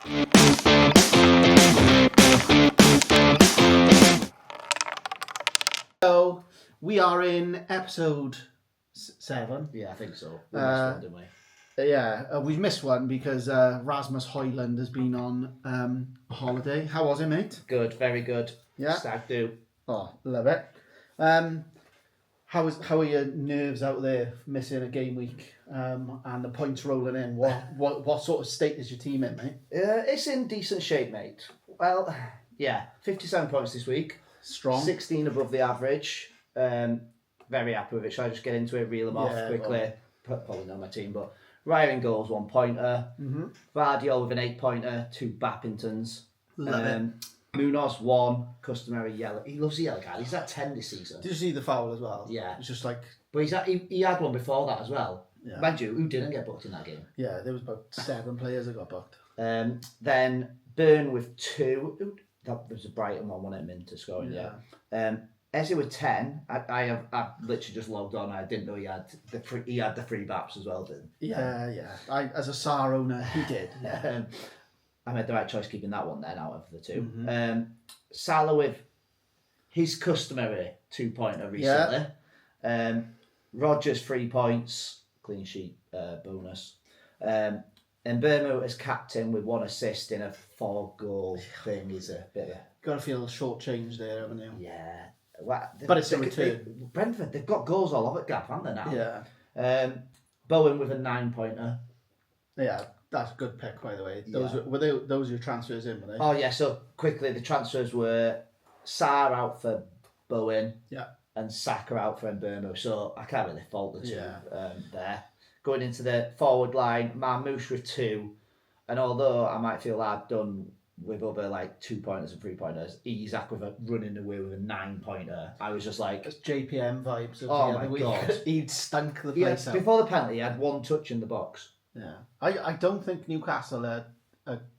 So we are in episode 7. Yeah, I think so. We missed one, didn't we? Yeah, we've missed one because Rasmus Hoyland has been on a holiday. How was it, mate? Good, very good. Yeah. Stag do. Oh, love it. How are your nerves out there missing a game week and the points rolling in? What sort of state is your team in, mate? It's in decent shape, mate. Well, yeah, 57 points this week. Strong. 16 above the average. Very happy with it. Shall I just get into it, reel them off quickly? Probably not my team, but Ryan goals 1 pointer. Mm-hmm. Vardiol with an 8 pointer, 2 Bappingtons. Love it. Munoz 1, customary yellow. He loves the yellow card. He's at 10 this season. Did you see the foul as well? Yeah. It's just like... But he had one before that as well. Yeah. Mind you, who didn't get booked in that game? Yeah, there was about 7 players that got booked. Then Byrne with 2. That was a Brighton one, wasn't it? Minter scoring, yeah. Ezzy with 10. I literally just logged on. I didn't know he had the free baps as well, didn't he? Yeah. As a SAR owner, he did. Yeah. I made the right choice keeping that one then out of the 2. Mm-hmm. Salah with his customary 2-pointer recently. Yeah. Rodgers 3 points, clean sheet bonus. And Burmo as captain with 1 assist in a 4-goal thing is a bit of a... Got to feel short-changed there, haven't you? Yeah. But it's a return. Brentford, they've got goals all over Gap, haven't they now? Yeah. Bowen with a 9-pointer. Yeah, that's a good pick, by the way. Those Yeah. were your transfers in, were they? Oh yeah, so quickly the transfers were Sarr out for Bowen. Yeah. And Saka out for Mbeumo. So I can't really fault the two there. Going into the forward line, Marmouche with 2. And although I might feel I've done with other like 2-pointers and 3-pointers, Isaac with a running away with a 9-pointer. I was just like... It's JPM vibes of oh the other my week. God. He'd stunk the place out. Before the penalty, he had 1 touch in the box. Yeah. I don't think Newcastle are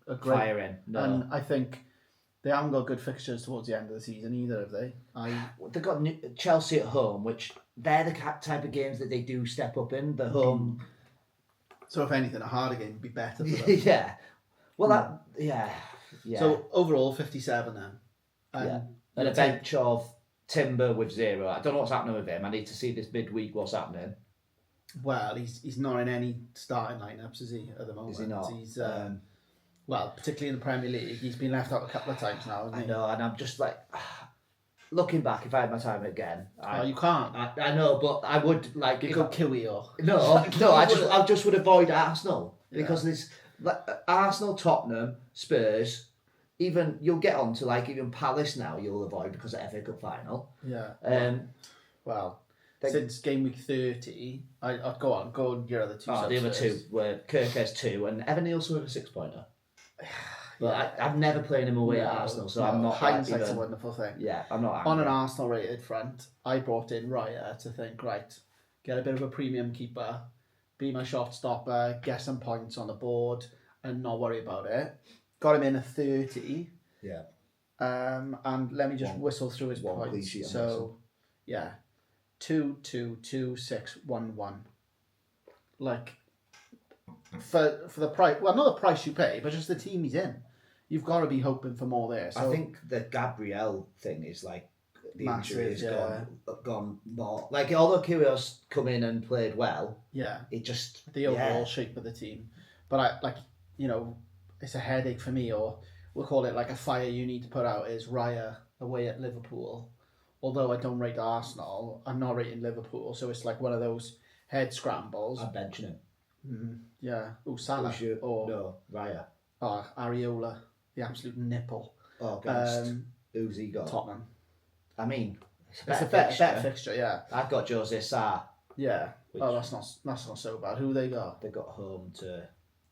great. Firing. No. And I think they haven't got good fixtures towards the end of the season either, have they? They've got Chelsea at home, which they're the type of games that they do step up in. The home... So if anything, a harder game would be better for them. Yeah. Well, Yeah. So overall, 57 then. And a bench of Timber with 0. I don't know what's happening with him. I need to see this midweek what's happening. Well, he's not in any starting lineups, is he, at the moment? Is he not? He's well, particularly in the Premier League, he's been left out a couple of times now, hasn't he? I know, and I'm just like looking back. If I had my time again, you can't. I know, but I would like. You could Kiwi or no. I just would avoid Arsenal because there's like Arsenal, Tottenham, Spurs. Even you'll get on to like even Palace now. You'll avoid because of FA Cup final. Yeah. Well. Since game week 30, I'd go on your other 2. The other 2 were Kirk has 2 and Evan Nielsen with a 6-pointer. But I've never played him away at Arsenal, so I'm not. Hindsight's a wonderful thing. Yeah, I'm not angry. On an Arsenal rated front, I brought in Raya to think, right, get a bit of a premium keeper, be my shot stopper, get some points on the board, and not worry about it. Got him in a 30. Yeah. And let me just whistle through his points. So, yeah. 2, 2, 2, 6, 1, 1. Like, for the price, well, not the price you pay, but just the team he's in. You've got to be hoping for more there. So I think the Gabriel thing is like, the massive, injury has gone more. Like, although Kyrgios come in and played well, it just... The overall shape of the team. But it's a headache for me, or we'll call it like a fire you need to put out, is Raya away at Liverpool. Although I don't rate Arsenal, I'm not rating Liverpool, so it's like one of those head scrambles. I'm benching him. Yeah. Salah. No, Raya. Areola, the absolute nipple. Against who's he got? Tottenham. I mean, it's a better fixture, yeah. I've got Jose Sarr. Yeah. That's not so bad. Who they got? They got home to...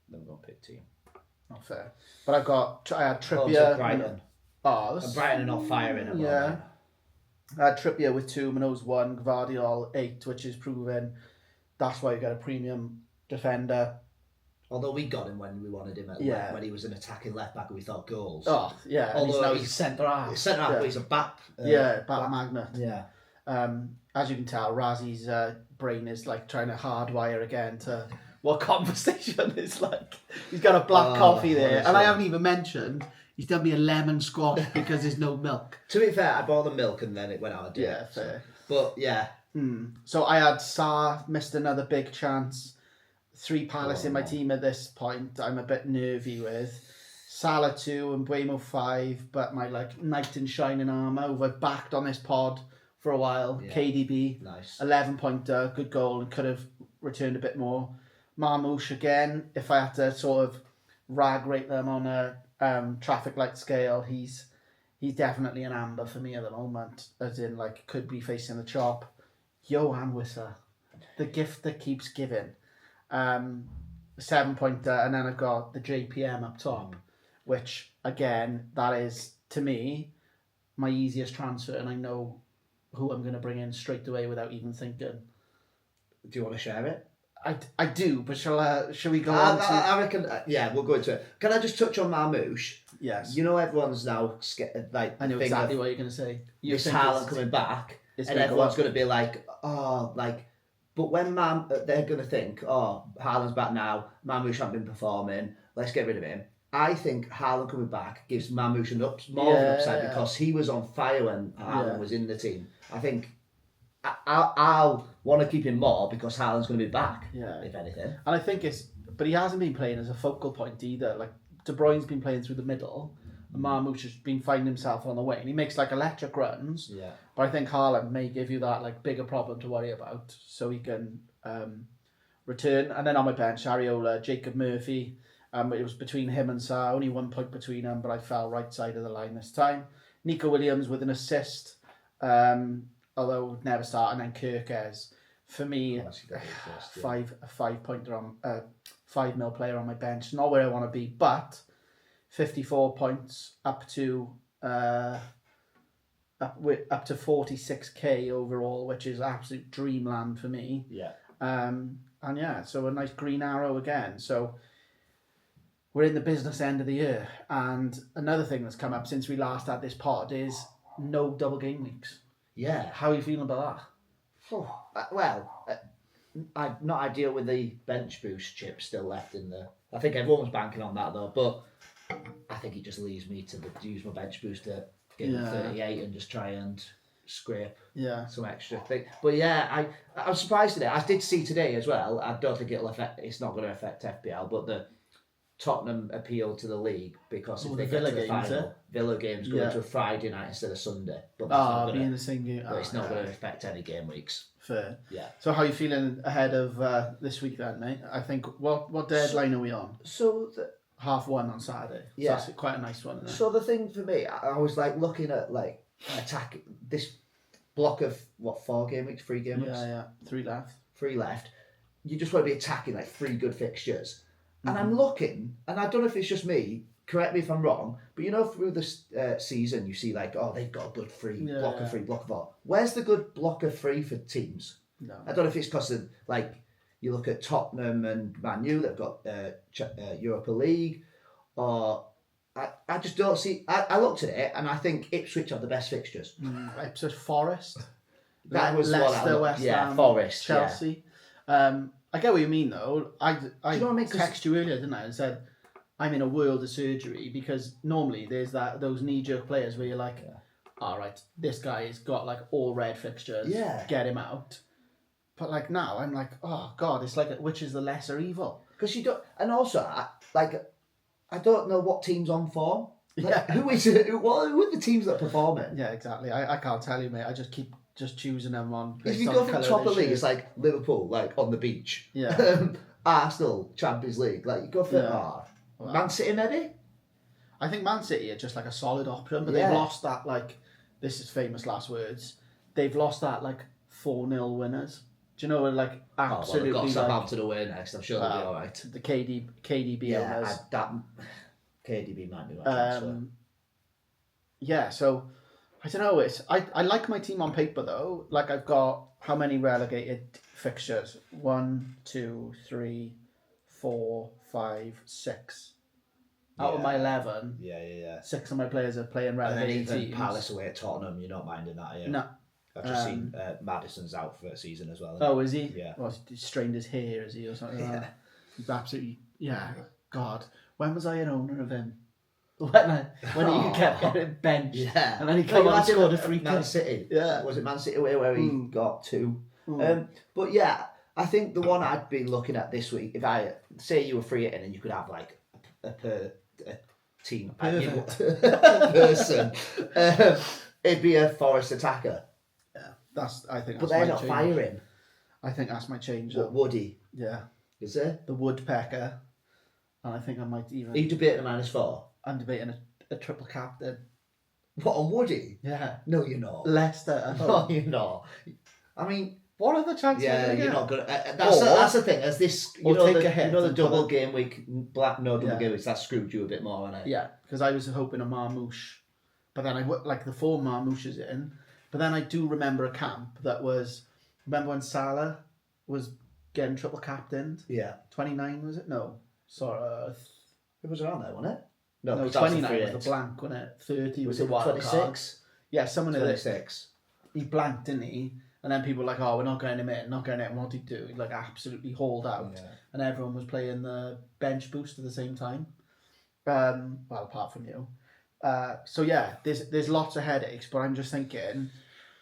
Them going to pick team. Not fair. But I had Trippier. Home to Brighton. And Brighton are not firing at the moment. I had Trippier with 2, Munoz 1, Gvardiol 8, which is proven. That's why you got a premium defender. Although we got him when we wanted him when he was an attacking left back and we thought goals. Oh, yeah. Although he's centre half. He's centre half, but he's a bat. Bat magnet. Yeah. As you can tell, Razi's brain is like trying to hardwire again to what conversation is like. He's got a black coffee there, honestly. And I haven't even mentioned he's done me a lemon squash because there's no milk. To be fair, I bought the milk and then it went out of date. Yeah, fair. But yeah. So I had Sarr, missed another big chance. 3 Palace in my team at this point. I'm a bit nervy with. Salah 2 and Buemo 5, but my knight in shining armour, who I've backed on this pod for a while. Yeah. KDB, nice. 11-pointer, good goal, and could have returned a bit more. Marmouche again, if I had to sort of rag rate them on a traffic light scale, he's definitely an amber for me at the moment, as in could be facing the chop. Johan Wissa, the gift that keeps giving. 7-pointer, and then I've got the JPM up top, which again, that is to me my easiest transfer, and I know who I'm going to bring in straight away without even thinking. Do you want to share it? I do, but shall we go on to... I reckon, yeah, we'll go into it. Can I just touch on Marmouche? Yes. You know everyone's now scared, I know exactly what you're going to say. You think Haaland coming back, and everyone's going to be but when they're going to think, Haaland's back now, Marmouche hasn't been performing, let's get rid of him. I think Haaland coming back gives Marmouche more of an upside because he was on fire when Haaland was in the team. I think I'll want to keep him more because Haaland's going to be back, if anything. And I think but he hasn't been playing as a focal point either. De Bruyne's been playing through the middle, and Marmouche has been finding himself on the wing. He makes electric runs, but I think Haaland may give you that bigger problem to worry about, so he can return. And then on my bench, Areola, Jacob Murphy. It was between him and Sarr, only 1 point between them, but I fell right side of the line this time. Nico Williams with an assist, although never start, and then Kirkes. For me, a 5-pointer on 5 mil player on my bench, not where I want to be, but 54 points up to 46k overall, which is absolute dreamland for me. Yeah. So a nice green arrow again. So we're in the business end of the year, and another thing that's come up since we last had this pod is no double game weeks. Yeah. How are you feeling about that? I'm not ideal with the bench boost chip still left in there. I think everyone's banking on that though, but I think it just leaves me to use my bench boost at game 38 and just try and scrape some extra thing. But yeah, I'm surprised today. I did see today as well. I don't think it's not going to affect FPL, but the Tottenham appeal to the league because if they get to the final, Villa games going to a Friday night instead of Sunday. But be in the same game. But it's not going to affect any game weeks. Fair. Yeah. So how are you feeling ahead of this week then, mate? I think what deadline are we on? So 1:30 on Saturday. Yeah. So that's quite a nice one, isn't it? So the thing for me, I was looking at attack this block of 4 game weeks, 3 game weeks. Yeah. 3 left. 3 left. You just want to be attacking 3 good fixtures. And I'm looking, and I don't know if it's just me, correct me if I'm wrong, but through this season, you see they've got a good block of 3, block of 4. Where's the good block of 3 for teams? No. I don't know if it's because of, you look at Tottenham and Man U, they've got Europa League, or I just don't see, I looked at it, and I think Ipswich are the best fixtures. Ipswich Forest. That was Leicester, West Ham, Forest, Chelsea. I get what you mean though. I texted you earlier, didn't I? And said I'm in a world of surgery because normally there's those knee-jerk players where you're like, all right, this guy has got all red fixtures. Yeah. Get him out. But now I'm like, oh god, it's which is the lesser evil? Because you don't, and also I don't know what team's on form. Who is it? Who are the teams that are performing? Yeah, exactly. I can't tell you, mate. I just keep choosing them on. If you go from top of league, it's Liverpool, on the beach. Yeah. Arsenal, Champions League. You go for Man City, maybe. I think Man City are just a solid option, but they've lost that this is famous last words. They've lost that 4-0 winners. Do you know absolutely? They've got Southampton away next. I'm sure they'll be all right. The KDB owners. KDB might be my transfer. Yeah, so. I don't know. I like my team on paper though. I've got how many relegated fixtures? 1, 2, 3, 4, 5, 6. Out of my 11. Yeah. 6 of my players are playing relegated and then teams. Palace away at Tottenham. You're not minding that, are you? No. I've just seen Maddison's out for a season as well. Oh, is he? Yeah. Well, he strained his hair, is he, or something like that? He's absolutely, God, when was I an owner of him? When he kept getting benched, and then he came on and scored a free kick. Man City, was it Man City where he got 2? But yeah, I think the one I'd be looking at this week, if I say you were free hitting and you could have like a team person, it'd be a Forest attacker. Yeah, I think. But they're not firing. I think that's my change. What Woody? Yeah, is it the woodpecker? And I think I might even. Are you debating a -4? I'm debating a triple captain. What, on Woody? Yeah. No, you're not. Leicester. No, you're not. I mean, what are the chances? Yeah, you're not gonna. That's the thing. As this, you know, the double game week, double game weeks. That screwed you a bit more, hasn't it? Yeah, because I was hoping a Marmouche, but then like the 4 Marmouches in. But then I do remember a camp that was. Remember when Salah was getting triple captained? Yeah. 29 was it? No, sorry. It was around there, wasn't it? No, 29 was the blank, wasn't it? 30 was the wild 26? Card. Yeah, someone 26. He blanked, didn't he? And then people were like, oh, we're not getting him in, not getting him in. What did he do? He like absolutely hauled out. Yeah. And everyone was playing the bench boost at the same time. Well, apart from you. So yeah, there's lots of headaches, but I'm just thinking,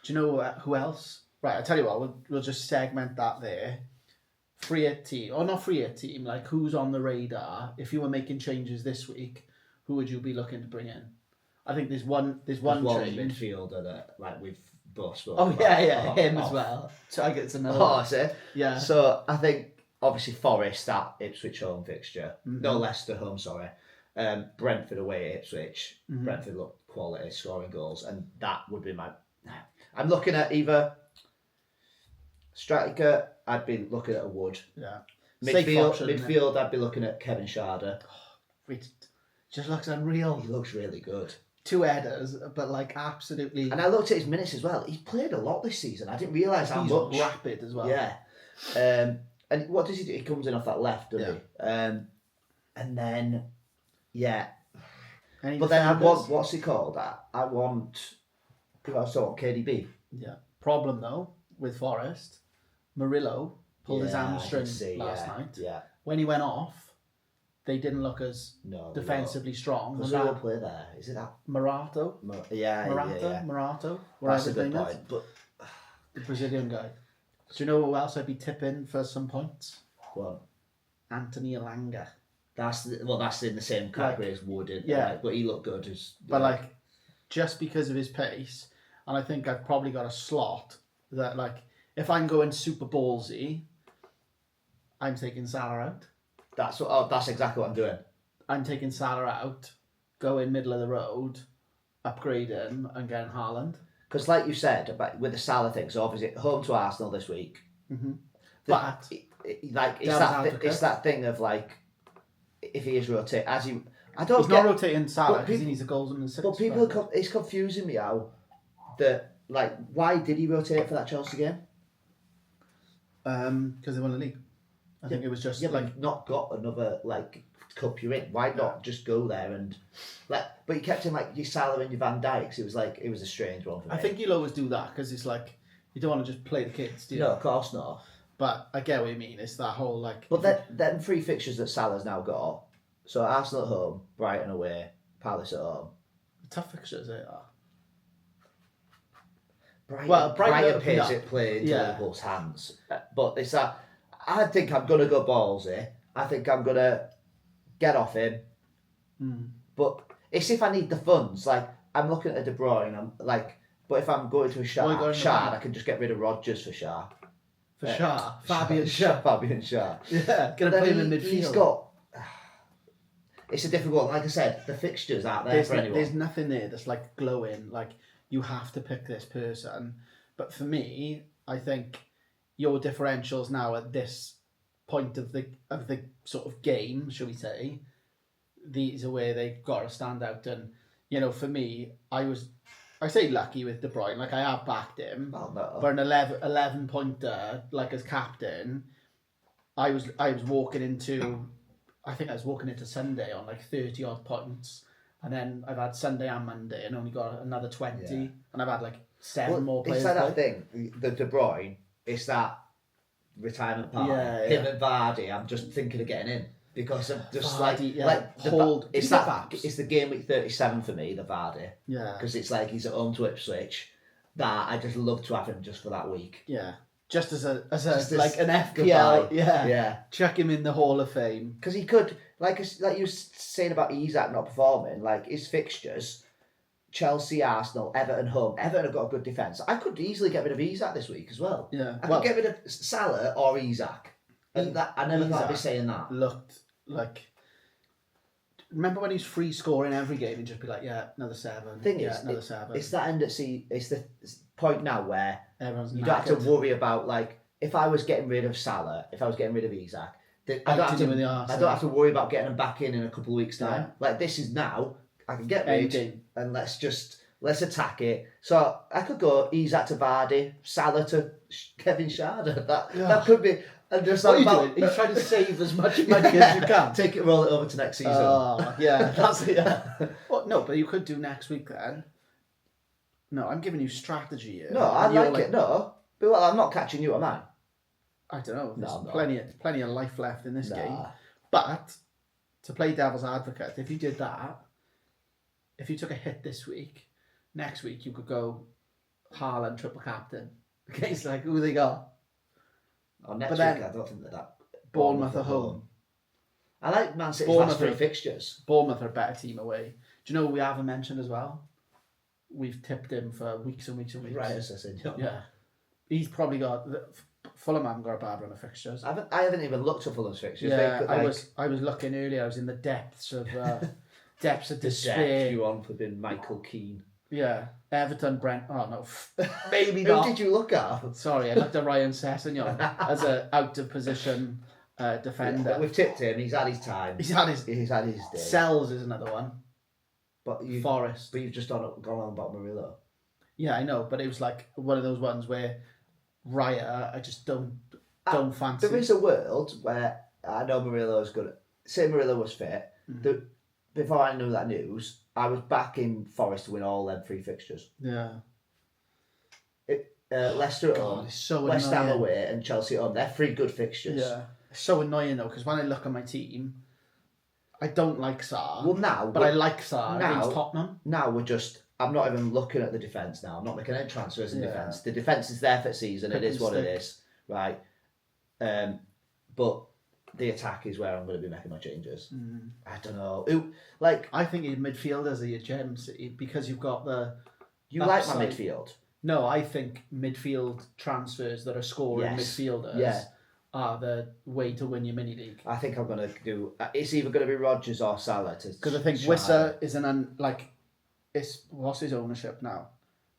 do you know who else? Right, I'll tell you what, we'll just segment that there. Free hit team, or not free hit team, like who's on the radar? If you were making changes this week, who would you be looking to bring in? I think there's one change. Midfielder that like we've both spoken about. Him as well. So I get to know. I see. Yeah. So I think obviously Forest, that Ipswich home fixture. Mm-hmm. No, Leicester home, sorry. Brentford away at Ipswich. Mm-hmm. Brentford look quality, scoring goals, and that would be my. I'm looking at either striker. I'd be looking at a Wood. Yeah. Midfield. I'd be looking at Kevin Sharder. It just looks unreal. He looks really good. 2 headers, but like absolutely. And I looked at his minutes as well. He's played a lot this season. I didn't realise how much. He's rapid as well. Yeah. And what does he do? He comes in off that left, doesn't he? And then, yeah. But then I want, what's he called? I want KDB. Yeah. Problem though with Forest, Murillo pulled his hamstring last night. Yeah. When he went off, they didn't look as defensively strong. Who's the play there? Is it that Morato? Morato. That's a good point. But the Brazilian guy. Do you know who else I'd be tipping for some points? What? Anthony Elanga. That's in the same category as Wood. But he looked good. But just because of his pace, and I think I've probably got a slot that if I'm going super ballsy, I'm taking Salah out. That's exactly what I'm doing. I'm taking Salah out, going middle of the road, upgrading and getting Haaland. Because like you said, about with the Salah thing, so obviously home to Arsenal this week. Mm-hmm. It's that thing of if he is rotating, he's not rotating Salah because he needs the goals and the assists. But people, it's confusing me how that why did he rotate for that Chelsea game? Because they won the league. I think it was just not got another cup you're in. Why not just go there and But you kept in your Salah and your Van Dijks. It was a strange one for me. I think you'll always do that because it's you don't want to just play the kids, do you? No, of course not. But I get what you mean. It's that whole But them 3 fixtures that Salah's now got. So Arsenal at home, Brighton away, Palace at home. Tough fixtures they are. Brighton play into Liverpool's hands. But it's that. I think I'm going to go ballsy. I think I'm going to get off him. Mm. But it's if I need the funds. I'm looking at De Bruyne. I'm but if I'm going to a Shard, I can just get rid of Rodgers for Shard. For Shard? Fabian Shard. Fabian Shard. Yeah, going to play him in midfield. He's got... It's a difficult one. Like I said, the fixtures aren't there for anyone. There's nothing there that's glowing. You have to pick this person. But for me, I think your differentials now at this point of the sort of game, shall we say, these are where they've got to stand out. And for me, I say lucky with De Bruyne. I have backed him, for an 11 pointer, as captain. I was walking into Sunday on 30 odd points. And then I've had Sunday and Monday and only got another 20. Yeah. And I've had 7 more players. It's that thing, the De Bruyne, it's that retirement party. Yeah, Him and Vardy, I'm just thinking of getting in because I'm just Vardy, it's the game week 37 for me, the Vardy. Yeah. Because it's like he's at home to Ipswich. That I just love to have him just for that week. Yeah. Just as an FPL. Goodbye. Yeah. Chuck him in the Hall of Fame. Because he could, like you were saying about Isak not performing, like his fixtures, Chelsea, Arsenal, Everton home. Everton have got a good defence. I could easily get rid of Isak this week as well. Yeah. I could get rid of Salah or Isak. And I never thought I'd be saying that. Looked like... Remember when he's free scoring every game and just be like, yeah, another 7. Another 7. It's that end at sea. It's the point now where everyone's you don't have to worry about, like, if I was getting rid of Salah, if I was getting rid of Isak, I don't have to worry about getting them back in a couple of weeks' time. Yeah. Like, this is now, I can get rid and let's attack it. So I could go Isak to Vardy, Salah to Kevin Sharder. That could be. And just what are you doing? Are you trying to save as much money as you can? Take it, roll it over to next season. Oh, yeah, that's it. Yeah. Well, no, but you could do next week then. No, I'm giving you strategy here. No, I like it. No, but well, I'm not catching you, am I? I don't know. There's plenty of life left in this game. But to play devil's advocate, if you did that, if you took a hit this week, next week you could go Haaland triple captain. Okay, it's like who they got. Oh, next week I don't think that Bournemouth at home. I like Man City's last 3 fixtures. Bournemouth are a better team away. Do you know what we haven't mentioned as well? We've tipped him for weeks and weeks and weeks. Right, as I said. Yeah. He's probably got... Fulham haven't got a bad run of fixtures. I haven't even looked at Fulham's fixtures. Yeah, I was looking earlier. I was in the depths of despair. You on for being Michael Keane. Yeah, Everton, Brent. Oh no, maybe not. Who did you look at? Sorry, I looked at Ryan Sessegnon as a out of position defender. Yeah, we've tipped him. He's had his time. He's had his day. Sells is another one. But Forest. But you've just gone on about Murillo. Yeah, I know, but it was like one of those ones where Raya, I just don't fancy. There is a world where I know Murillo's good. Say Murillo was fit. Mm-hmm. Before I knew that news, I was backing Forest to win all them 3 fixtures. Yeah. Leicester at home, West Ham away, and Chelsea at home. They're 3 good fixtures. Yeah. It's so annoying though, because when I look at my team, I don't like Sarr. Well, but I like Sarr against Tottenham. Now I'm not even looking at the defence now. I'm not making any transfers in defence. The defence is there for the season. It is what it is. Right. But the attack is where I'm going to be making my changes. I don't know. I think your midfielders are your gems because you've got the... You like my midfield? No, I think midfield transfers that are scoring midfielders are the way to win your mini league. I think I'm going to do... It's either going to be Rodgers or Salah. Because I think Wissa is what's his ownership now?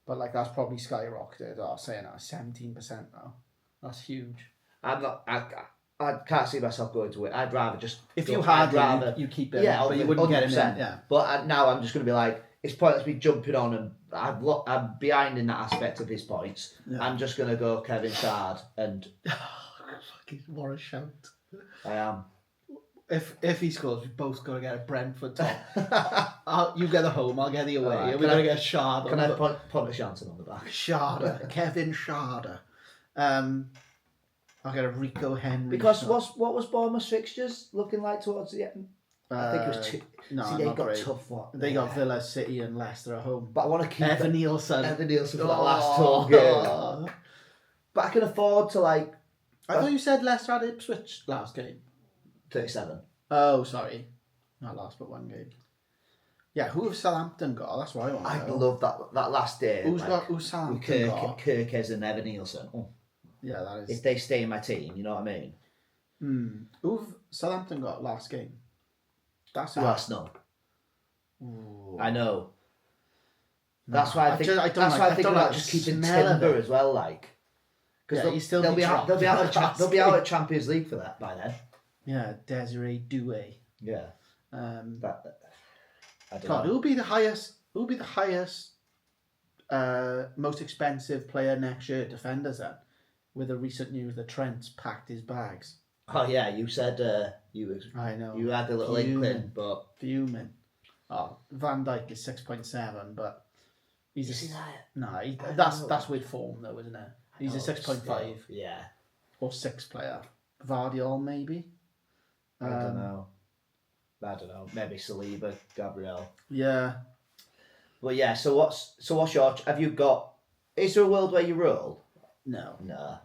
But that's probably skyrocketed. Saying 17% now. That's huge. I can't see myself going to it. I'd rather just... If you had you keep it, but you wouldn't 100%. Get him in. Yeah. But now I'm just going to be like, it's pointless me jumping on and I'm behind in that aspect of his points. Yeah. I'm just going to go Kevin Shard and... What a shout. I am. If he scores, we both got to get a Brentford top. You get the home, I'll get the away. Right, we're going to get Shard. Can I put a Shanton on the back? Sharder. Kevin Sharder. I'll get a Rico Henry. Because what was Bournemouth's fixtures looking like towards the end? I think it was two. No, they got tough. They got Villa, City, and Leicester at home. But I want to keep Evan Nielsen for that last home game. But I can afford to I thought you said Leicester had Ipswich last game. 37. Oh, sorry, not last, but one game. Yeah, who have Southampton got? That's what I want. I love that last day. Who's Southampton got? Kirkes and Evan Nielsen. Oh. Yeah, that is. If they stay in my team, you know what I mean. Who've Southampton got last game? That's Arsenal. Ooh. I know. That's why I think. That's why I think about just keeping Timber as well, because they'll be out at Champions League for that by then. Yeah, Desiree Doué. Yeah. I don't know. Who'll be the highest? Most expensive player next year? Defenders then. With the recent news that Trent's packed his bags. Oh yeah, you said I know. You had a little inkling, but fuming. Oh, Van Dijk is 6.7, but he's that's with form though, isn't it? He's a 6.5. Yeah. or 6 player. Vardiol maybe. I don't know. Maybe Saliba, Gabriel. Yeah. Well, yeah. So what's your? Have you got? Is there a world where you roll? No.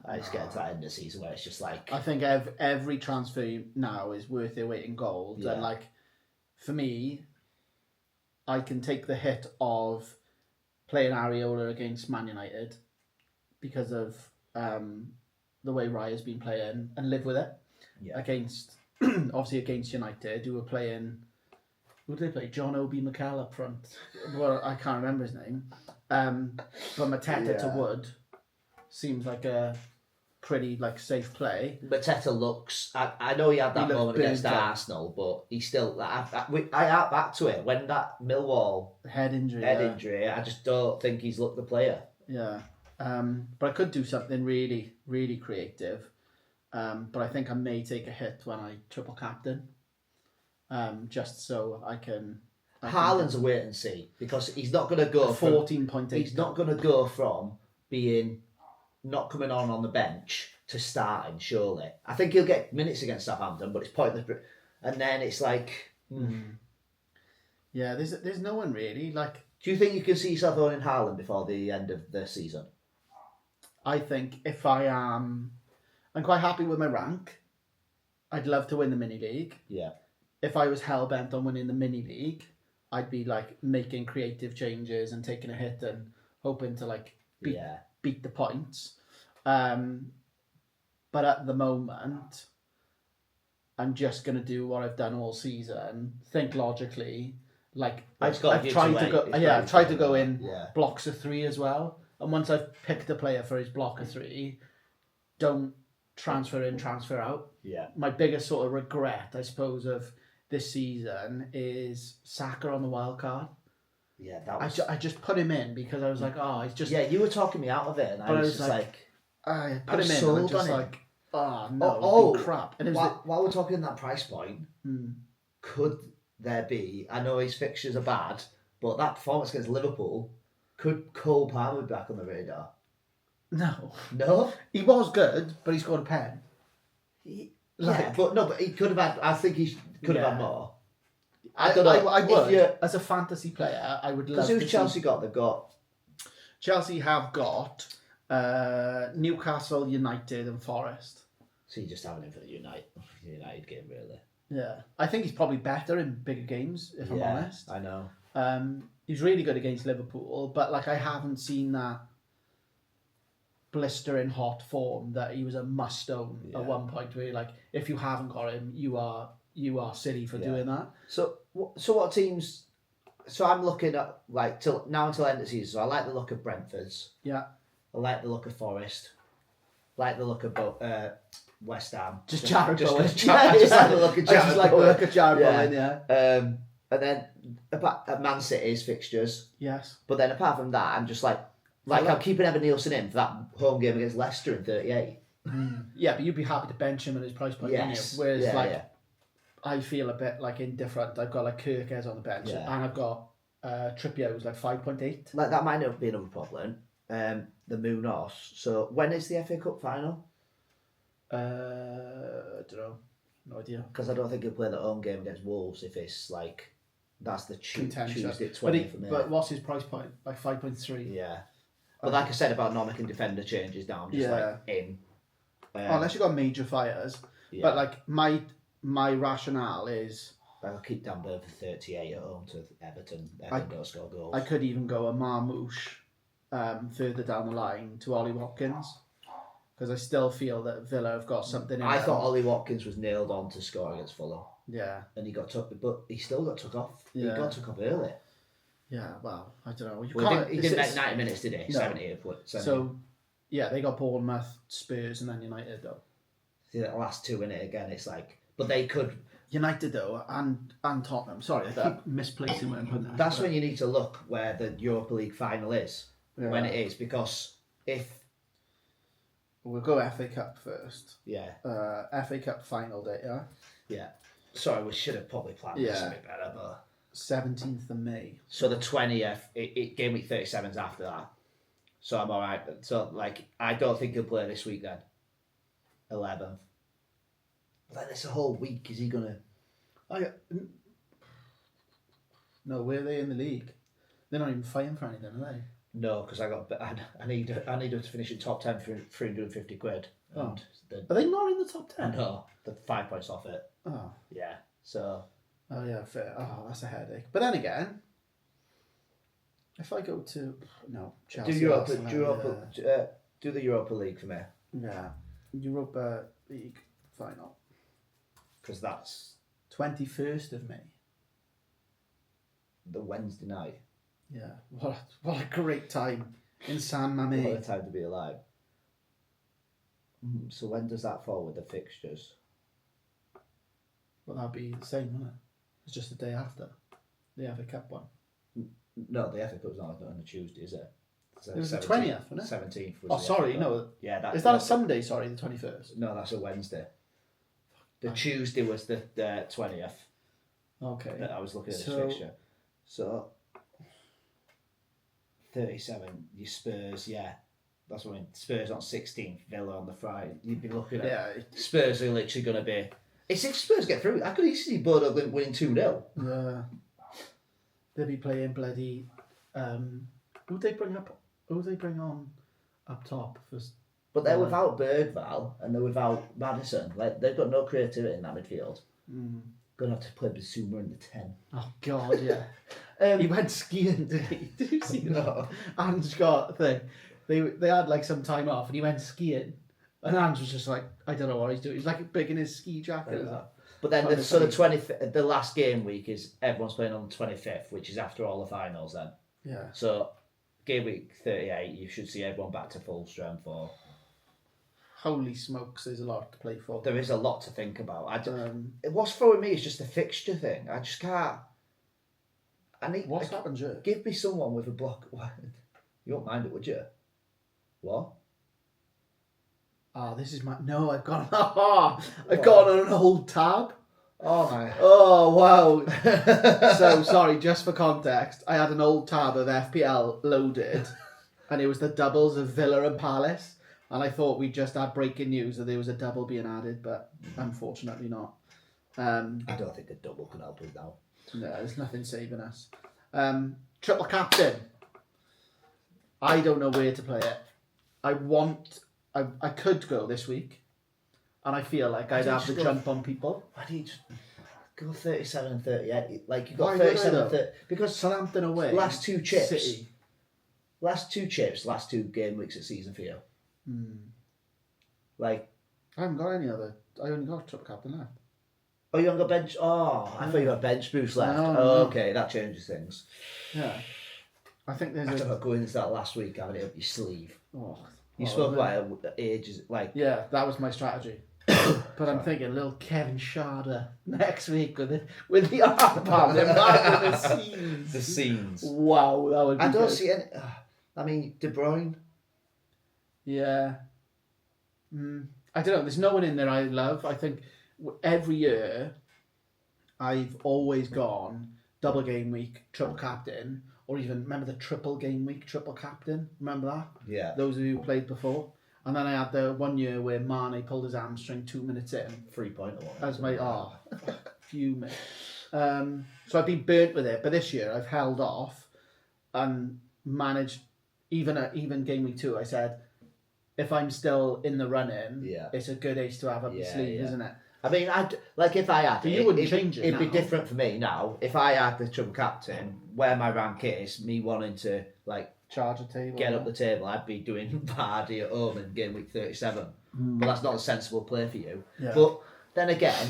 I just get to that end of the season where it's just like. I think every transfer now is worth their weight in gold, and like, for me, I can take the hit of playing Areola against Man United because of the way Raya's been playing and live with it. Yeah. Against against United, who were playing. Who did they play? John Obi Mikel up front. Well, I can't remember his name. But Mateta to Wood seems like a pretty safe play. Mateta looks. I know he had that moment against Arsenal, but he still. I add back to it when that Millwall head injury. I just don't think he's looked the player. Yeah. But I could do something really, really creative. But I think I may take a hit when I triple captain. Just so I can. Haaland's a wait and see because he's not going to go 14.8. He's not going to go from being not coming on the bench to starting. Surely, I think he'll get minutes against Southampton, but it's pointless. And then it's like, yeah, there's no one really like. Do you think you can see yourself owning Haaland before the end of the season? I think if I'm quite happy with my rank. I'd love to win the mini league. Yeah. If I was hell-bent on winning the mini league, I'd be making creative changes and taking a hit and hoping to beat the points. But at the moment, I'm just going to do what I've done all season, think logically. I've tried to go in blocks of 3 as well. And once I've picked a player for his block of 3, don't transfer in, transfer out. Yeah. My biggest sort of regret, I suppose, of this season is Saka on the wild card. Yeah, that was. I just put him in because I was like, he's just. Yeah, you were talking me out of it, and I was just like, I put him in. And I'm just like, crap. And while we're talking that price point, could there be? I know his fixtures are bad, but that performance against Liverpool, could Cole Palmer be back on the radar? No, he was good, but he scored a pen. But he could have had. I think he could have had more. I don't know. I would, as a fantasy player, I would love. Because who's Chelsea got? They've got. Chelsea have got Newcastle, United, and Forest. So you're just having him for the United game, really. Yeah, I think he's probably better in bigger games. If I'm honest, I know. He's really good against Liverpool, but I haven't seen that blistering hot form that he was a must own at one point. Where if you haven't got him, you are silly for doing that. So what teams? So I'm looking at until end of season. So I like the look of Brentford's. Yeah. I like the look of Forest. I like the look of West Ham. Just Jared Bowen. I just like the look of Jared Bowen. And then Man City's fixtures. Yes. But then apart from that, I'm just I'm keeping Evan Nielsen in for that home game against Leicester in 38. Yeah, but you'd be happy to bench him at his price point, wouldn't you? Whereas I feel a bit indifferent. I've got Kirkes on the bench, and I've got Trippier who's 5.8. That might not be another problem. The Munoz. So when is the FA Cup final? I don't know. No idea. Because I don't think he'll play the home game against Wolves if it's that's the Tuesday 20th for me. But what's his price point? 5.3. Yeah. But like I said about not making defender changes now, I'm just in. Unless you've got major fires. Yeah. But my rationale is I'll keep Dan Burn for 38 at home to Everton. Everton don't score goals. I could even go a Marmouche further down the line to Ollie Watkins. Because I still feel that Villa have got something in I thought Ollie Watkins was nailed on to score against Fulham. Yeah. And he got took, but he still got took off. Yeah. He got took off early. Yeah, well, I don't know. He didn't make 90 minutes, did he? No. 70. So, yeah, they got Bournemouth, Spurs, and then United, though. See, that last two in it again, it's but they could... United, though, and Tottenham. Sorry, I'm misplacing where I'm putting that. That's when you need to look where the Europa League final is, when it is, because if... We'll go FA Cup first. Yeah. FA Cup final day, yeah? Yeah. Sorry, we should have probably planned this a bit better, but... 17th of May. So the 20th, Game Week 37's after that. So I'm alright. So, I don't think he'll play this week then. 11th. Like this a whole week. Is he gonna? No, where are they in the league? They're not even fighting for anything, are they? No, because I need them to finish in top 10 for 350 quid. Oh. And Are they not in the top 10? No, they're 5 points off it. Oh. Yeah. So. Oh yeah, fair. Oh, that's a headache. But then again, if I go to Chelsea, do the Europa League for me. Yeah, Europa League final. Because that's 21st of May. The Wednesday night. Yeah, what a great time in San Mamés. What a time to be alive. So when does that fall with the fixtures? Well, that'll be the same, won't it? It's just the day after. The FA Cup one. No, the FA Cup's not on a Tuesday, is it? It was the 20th, wasn't it? 17th. Oh, sorry, no. Yeah, is that a Sunday? Sorry, the 21st. No, that's a Wednesday. The Tuesday was the 20th. Okay. That I was looking at this fixture. So 37, your Spurs, yeah. That's what I mean. Spurs on 16th, Villa on the Friday. You'd be looking at Spurs are literally going to be. It's if Spurs get through. I could easily see Bodo winning 2-0. Yeah. They'll be playing bloody. Who they bring on up top? But they're without Bergvall and they're without Madison. Like they've got no creativity in that midfield. Gonna have to play Basuma in the 10. Oh God, yeah. He went skiing, did he? Did you see that? Ange got a thing. They had like some time off and he went skiing. And Ange was just like, I don't know what he's doing. He's like big in his ski jacket. But then the last game week is everyone's playing on the 25th, which is after all the finals then. Yeah. So game week 38, you should see everyone back to full strength for. Holy smokes, there's a lot to play for. There is a lot to think about. What's throwing me is just a fixture thing. I just can't. What's happened, Joe? Give me someone with a block. You won't mind it, would you? What? This is my... No, I've gone... I've gone on an old tab. Oh, my... Oh, wow. So, sorry, just for context, I had an old tab of FPL loaded, and it was the doubles of Villa and Palace, and I thought we just had breaking news that there was a double being added, but unfortunately not. I don't think a double can help us now. No, there's nothing saving us. Triple captain. I don't know where to play it. I could go this week, and I feel like I'd have the jump on people. Why do you just go 37 and 38? Like you got 37 and 30 because Southampton away. Last two chips. City. Last two game weeks of season for you. Like I haven't got any other. I only got triple captain left. Oh, you haven't got bench. Oh, I thought you got bench boost left. No. Okay, that changes things. Yeah, I think there's. I don't know, going into that last week having it up your sleeve. You Oh, spoke about it ages, like... Yeah, that was my strategy. But I'm thinking little Kevin Sharder next week with the armband and the scenes. The scenes. Wow, that would be I don't good. see any... I mean, De Bruyne. Yeah. I don't know, there's no one in there I love. I think every year I've always gone double game week, triple captain... Or even, remember the triple game week, triple captain? Remember that? Yeah. Those of you who played before. And then I had the 1 year where Mane pulled his hamstring 2 minutes in. 3-pointer one. As my, fuming. So I've been burnt with it. But this year I've held off and managed, even game week 2, I said, if I'm still in the running, it's a good ace to have up the sleeve, isn't it? I mean, if I had it, you wouldn't change it. It'd be different for me now. If I had the triple captain, where my rank is, me wanting to charge a table, get up the table, I'd be doing Vardy at home in game week 37. But that's not a sensible play for you. Yeah. But then again,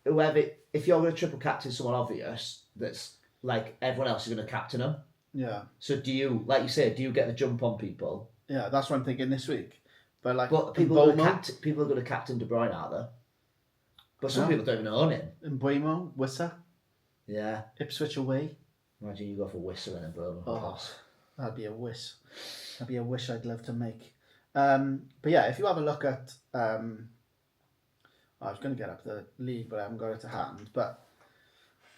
if you're going to triple captain someone obvious, that's like everyone else is going to captain them. Yeah. So do you, like you said, do you get the jump on people? Yeah, that's what I'm thinking this week. But people are going to captain De Bruyne, are they? But some people don't even own him. Mbuemo, Wissa. Yeah. Ipswich away. Imagine you go for Wissa and Mbuemo. Oh, that'd be a wish. That'd be a wish I'd love to make. But yeah, if you have a look at... I was going to get up the league, but I haven't got it to hand. But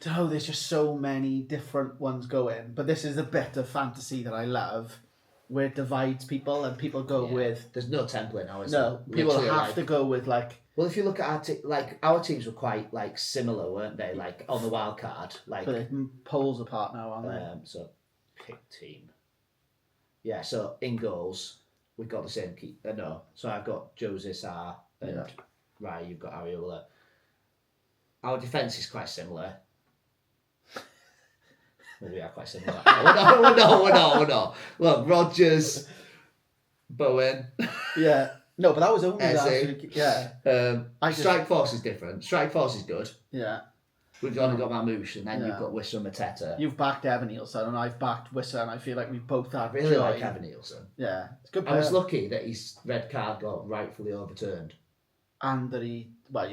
there's just so many different ones going. But this is the bit of fantasy that I love. where it divides people and people go with. There's no template now. No, people have to go with like. Well, if you look at our teams were quite like similar, weren't they? Like on the wild card, like. But it pulls apart now, aren't they? So, pick team. Yeah. So in goals, we've got the same keeper. No. So I've got Jose Sarr and Rai. You've got Areola. Our defence is quite similar. Well, we are quite similar. We're not. Look, Rodgers, Bowen. Yeah. No, but that was only last week. Yeah. Strike Force is different. Strike Force is good. Yeah. We've only got Mamouche, and then you've got Wissa and Mateta. You've backed Evan Nielsen, and I've backed Wissa, and I feel like we've both had. I really like Evan Nielsen. Yeah, it's good. I was lucky that his red card got rightfully overturned. And that you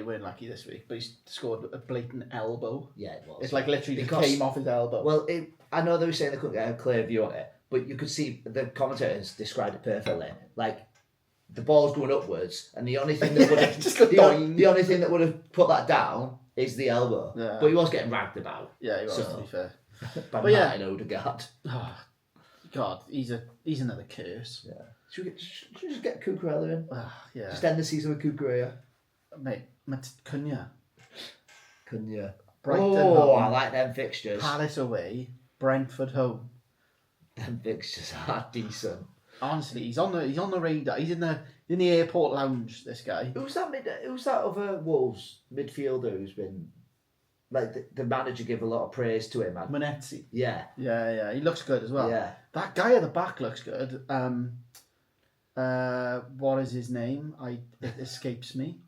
weren't lucky this week, but he scored a blatant elbow. Yeah, it was. It's like literally just came off his elbow. Well, I know they were saying they couldn't get a clear view on it, but you could see the commentators described it perfectly. Like, the ball's going upwards, and the only thing that would have the only thing that would have put that down is the elbow. Yeah. But he was getting ragged about. Yeah, he was, to be fair. By Martin Odegaard. Oh, God, he's another curse. Yeah. Should we just get Cucurella in? Yeah. Just end the season with Cucurella. Mate, Cunha. Brighton home. I like them fixtures. Palace away, Brentford home. Them fixtures are decent. Honestly, he's on the radar. He's in the airport lounge. This guy. Who's that other Wolves midfielder who's been like the manager gave a lot of praise to him? Manetzi. Yeah. He looks good as well. Yeah. That guy at the back looks good. What is his name? It escapes me.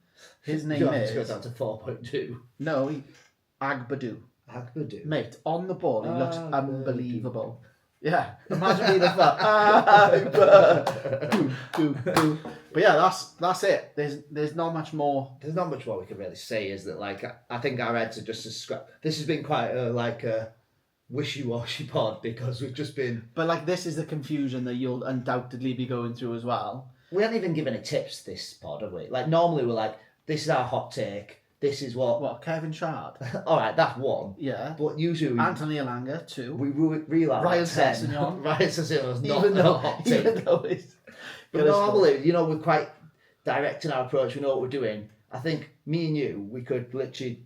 His name is. Go down to 4.2. No, Agbadou. Mate, on the ball, he looks unbelievable. Yeah, imagine being like that. But yeah, that's it. There's not much more. There's not much more we can really say. Is that like I think our heads are just as This has been quite a wishy-washy pod because we've just been. But like this is the confusion that you'll undoubtedly be going through as well. We haven't even given any tips this pod, have we? Like normally we're like, this is our hot take. This is what Kevin Shard. All right, that's one. Yeah. But usually Anthony Elanga, 2. We realise Ryan Sessegnon. Ryan Sessegnon's not a hot take. Even though it's. But normally, we're quite direct in our approach. We know what we're doing. I think me and you, we could literally.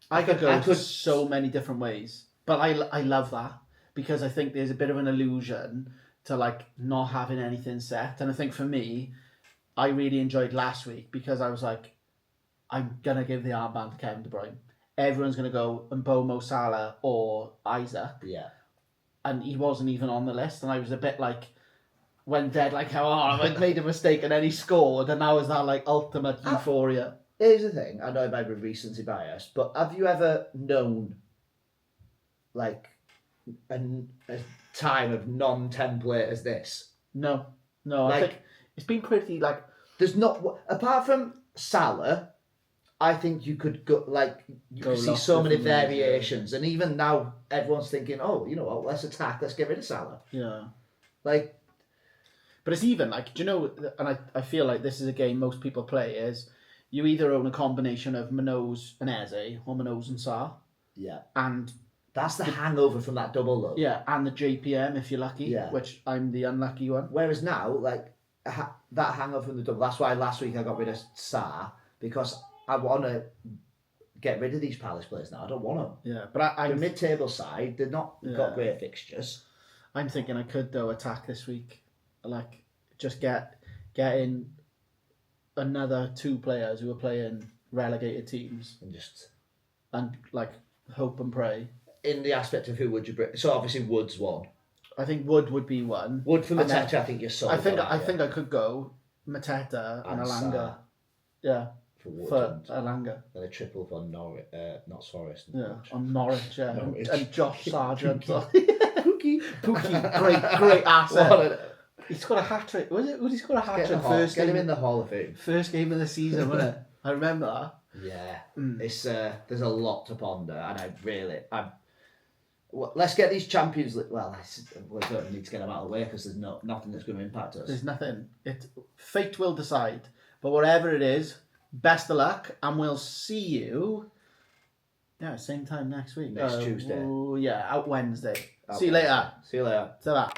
I could go so many different ways, but I love that because I think there's a bit of an illusion to like not having anything set, and I think for me, I really enjoyed last week because I was like, I'm gonna give the armband to Kevin De Bruyne. Everyone's gonna go Mbomo, Salah, or Isaac. Yeah. And he wasn't even on the list, and I was a bit like, when dead, like, I made a mistake, and then he scored, and that was that like ultimate euphoria. Here's the thing. I know it might be recency bias, but have you ever known like a time of non-template as this? No. I think it's been pretty like. There's not apart from Salah. I think you could go you could see so many variations, and even now everyone's thinking, oh, you know what? Let's attack. Let's get rid of Salah. Yeah. But it's even like, do you know? And I feel like this is a game most people play. Is you either own a combination of Manoz and Eze or Manoz and Sarr. Yeah. And that's the hangover from that double though. Yeah, and the JPM if you're lucky. Yeah. Which I'm the unlucky one. Whereas now, that hangover from the double. That's why last week I got rid of Sarr because I want to get rid of these Palace players now. I don't want them. Yeah, but I'm the mid-table side. They've not got great fixtures. I'm thinking I could though attack this week, like just get in another 2 players who are playing relegated teams and like hope and pray. In the aspect of who would you bring? So obviously Wood's one. I think Wood would be one. Wood for Mateta, I think you're sold. I think I could go Mateta and Elanga. Yeah. For Elanga. Then a triple for Norwich, not Forest. On Norwich, yeah. Norwich. And Josh Sargent. Pookie, great asset. He scored a hat-trick. Was he scored a hat-trick first game? Get him in the Hall of Fame. First game of the season, wasn't it? I remember that. Yeah. It's there's a lot to ponder, and let's get these Champions League. Well, we don't need to get them out of the way because there's nothing that's going to impact us. There's nothing. Fate will decide. But whatever it is, best of luck, and we'll see you. Yeah, same time next week. Next Tuesday. Out Wednesday. See you later. See you later. Ta-da.